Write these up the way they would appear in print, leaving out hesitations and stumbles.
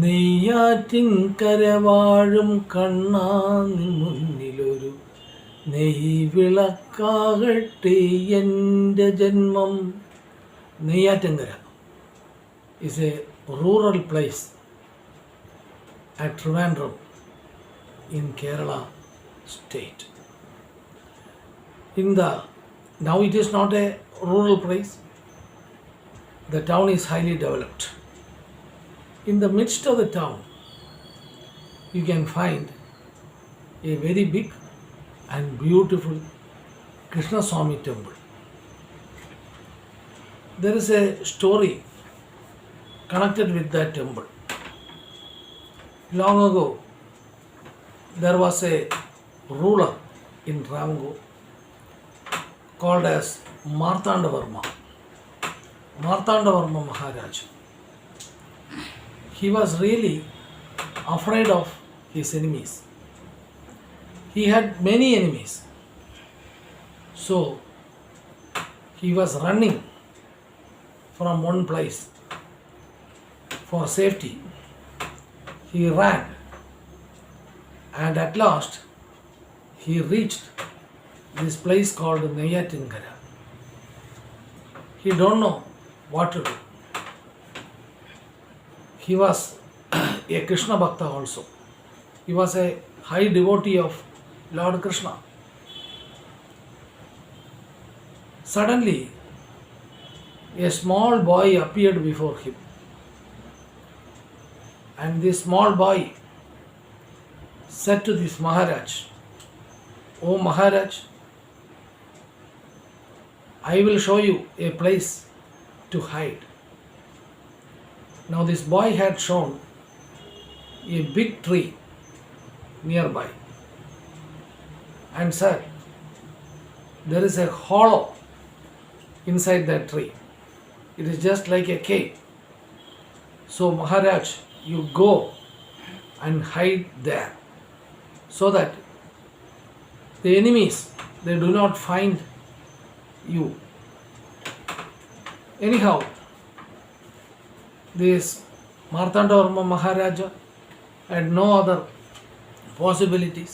നെയ്യാറ്റിൻകര വാഴും കണ്ണാ നിൻ മുന്നിലൊരു നെയ്വിളക്കാകട്ടെ എൻ്റെ ജന്മം. Neyyattinkara is a rural place at Trivandrum in Kerala state. Now it is not a rural place. The town is highly developed. In the midst of the town, you can find a very big and beautiful Krishna Swami temple. There is a story connected with that temple. Long ago, there was a ruler in Rango called as Martandavarma Maharaj. He was really afraid of his enemies. He had many enemies. So he was running from one place for safety. He ran and at last he reached this place called Neyattinkara. He don't know what to do. He was a Krishna Bhakta also. He was a high devotee of Lord Krishna. Suddenly, a small boy appeared before him. And this small boy said to this Maharaj, "Oh Maharaj, I will show you a place to hide." Now this boy had shown a big tree nearby and said, "There is a hollow inside that tree. It is just like a cave. So Maharaj, you go and hide there so that the enemies, they do not find you." Anyhow, this Martandavarma Maharaja had no other possibilities.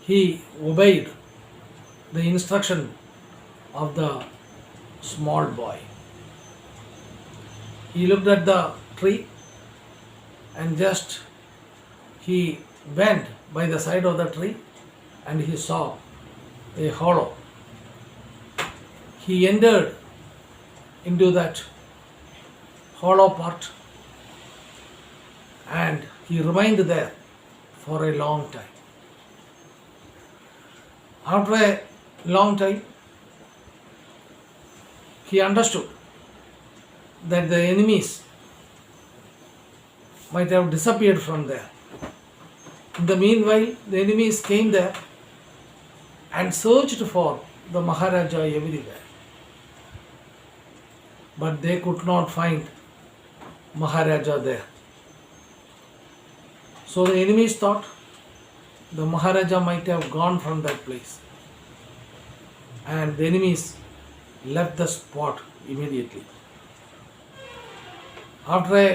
He obeyed the instruction of the small boy. He looked at the tree and just he went by the side of the tree and he saw a hollow. He entered into that hollow part and he remained there for a long time. After a long time, he understood that the enemies might have disappeared from there. In the meanwhile, the enemies came there and searched for the Maharaja everywhere. But they could not find Maharaja there. So the enemies thought the Maharaja might have gone from that place. And the enemies left the spot immediately. After a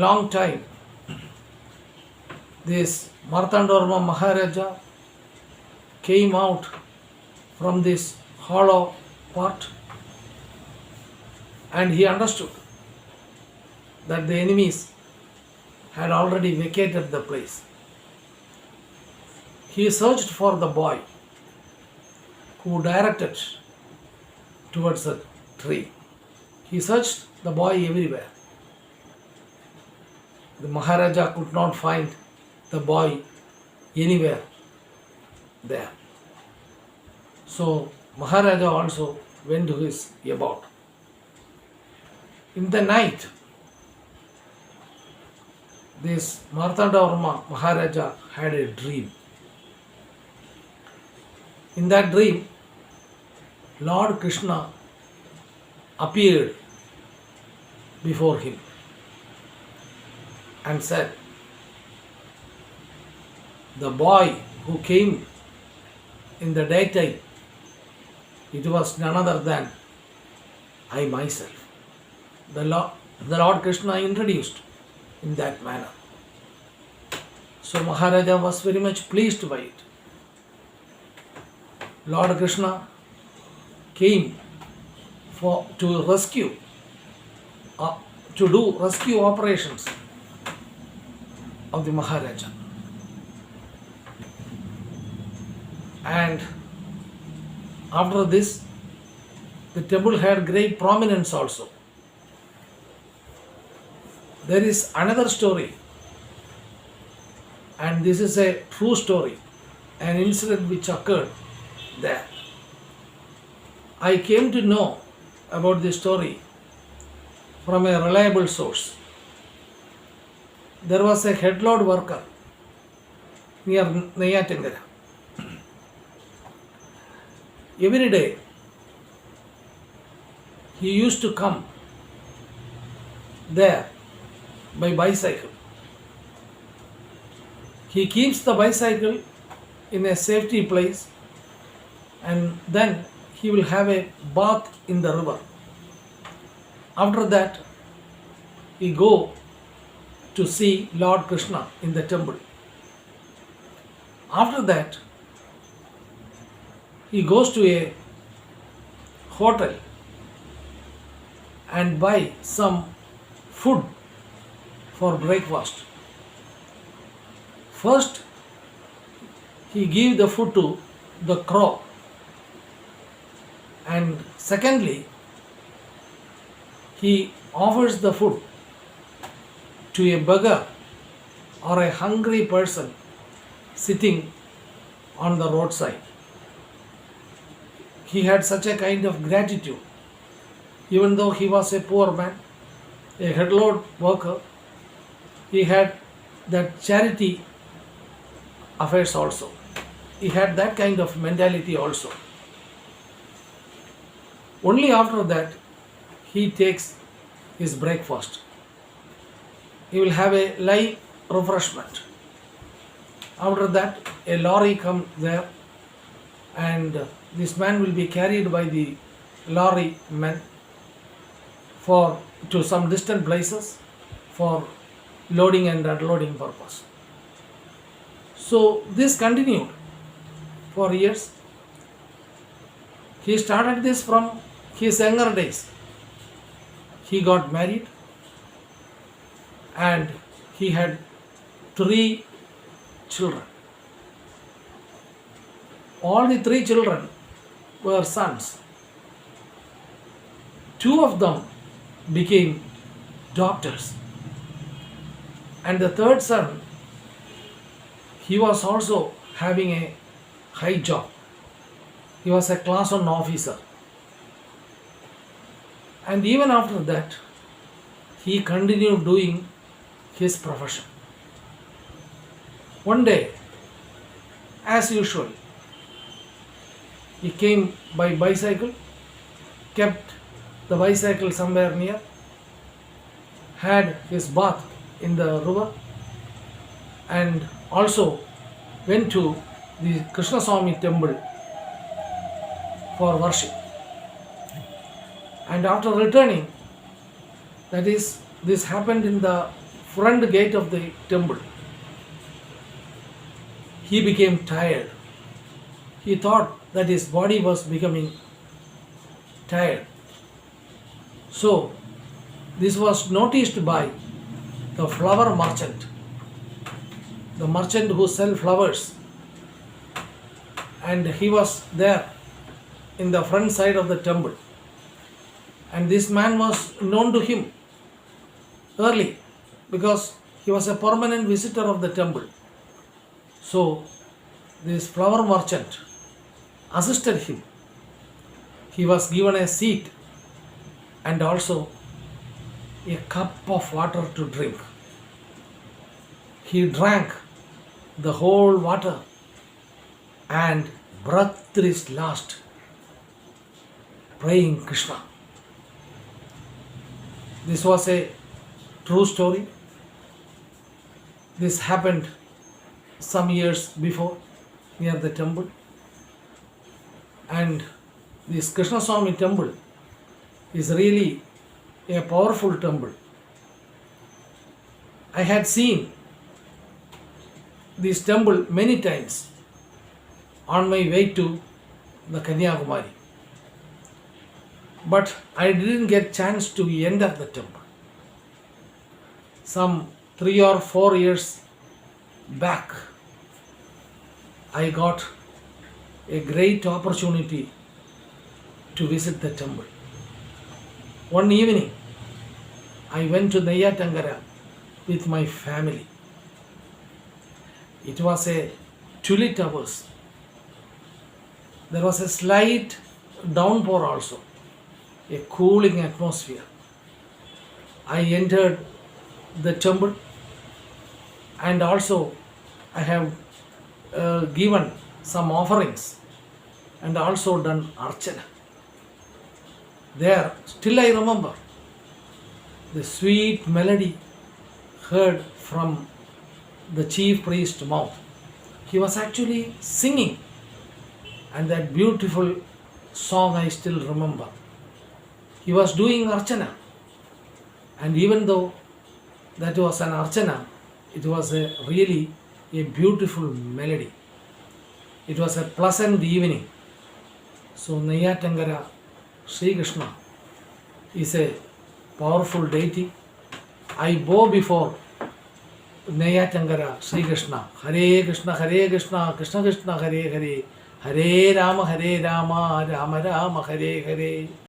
long time, this Martandavarma Maharaja came out from this hollow part and he understood that the enemies had already vacated the place. He searched for the boy who directed towards the tree. He searched the boy everywhere. The Maharaja could not find the boy anywhere there. So Maharaja also went to his about. In the night, this Martandavarma Maharaja had a dream. In that dream, Lord Krishna appeared before him and said, "The boy who came in the daytime, it was none other than I myself." The Lord Krishna introduced in that manner. So Maharaja was very much pleased by it. Lord Krishna came to rescue, to do rescue operations of the Maharaja. And after this, the temple had great prominence also. There is another story, and this is a true story, an incident which occurred there. I came to know about this story from a reliable source. There was a headload worker near Neyattinkara. Every day he used to come there by bicycle. He keeps the bicycle in a safety place, and then he will have a bath in the river. After that, he go to see Lord Krishna in the temple. After that, he goes to a hotel and buy some food for breakfast. First, he give the food to the crow, and secondly, he offers the food to a beggar or a hungry person sitting on the roadside. He had such a kind of gratitude. Even though he was a poor man, a headload worker, he had that charity affairs also. He had that kind of mentality also. Only after that, he takes his breakfast. He will have a light refreshment. After that, a lorry comes there, and this man will be carried by the lorry men to some distant places for loading and unloading purpose. So this continued for years. He started this from his younger days. He got married and he had 3 children. All the 3 children were sons. 2 of them became doctors. And the 3rd son, he was also having a high job. He was a class 1 officer. And even after that, he continued doing his profession. One day, as usual, he came by bicycle, kept the bicycle somewhere near, had his bath in the river, and also went to the Krishna Swami temple for worship. And after returning, that is, this happened in the front gate of the temple, he became tired. He thought that his body was becoming tired. So, this was noticed by the flower merchant, the merchant who sells flowers, and he was there in the front side of the temple. And this man was known to him early because he was a permanent visitor of the temple. So, this flower merchant assisted him. He was given a seat and also a cup of water to drink. He drank the whole water and breathed his last, praying Krishna. This was a true story. This happened some years before near the temple. And this Krishna Swami temple is really a powerful temple. I had seen this temple many times on my way to the Kanyakumari. But I didn't get chance to enter the temple. Some 3 or 4 years back, I got a great opportunity to visit the temple. One evening, I went to Neyattinkara with my family. It was a 12 hours. There was a slight downpour also, a cooling atmosphere. I entered the temple, and also I have given some offerings and also done archana. There, still I remember the sweet melody heard from the chief priest's mouth. He was actually singing, and that beautiful song I still remember. He was doing archana, and even though that was an archana, it was really a beautiful melody. It was a pleasant evening. So Neyattinkara Sri Krishna is a powerful deity. I bow before Neyattinkara Sri Krishna. Hare Krishna, Krishna Krishna, Hare Hare, Hare Rama, Rama Rama, Hare Hare.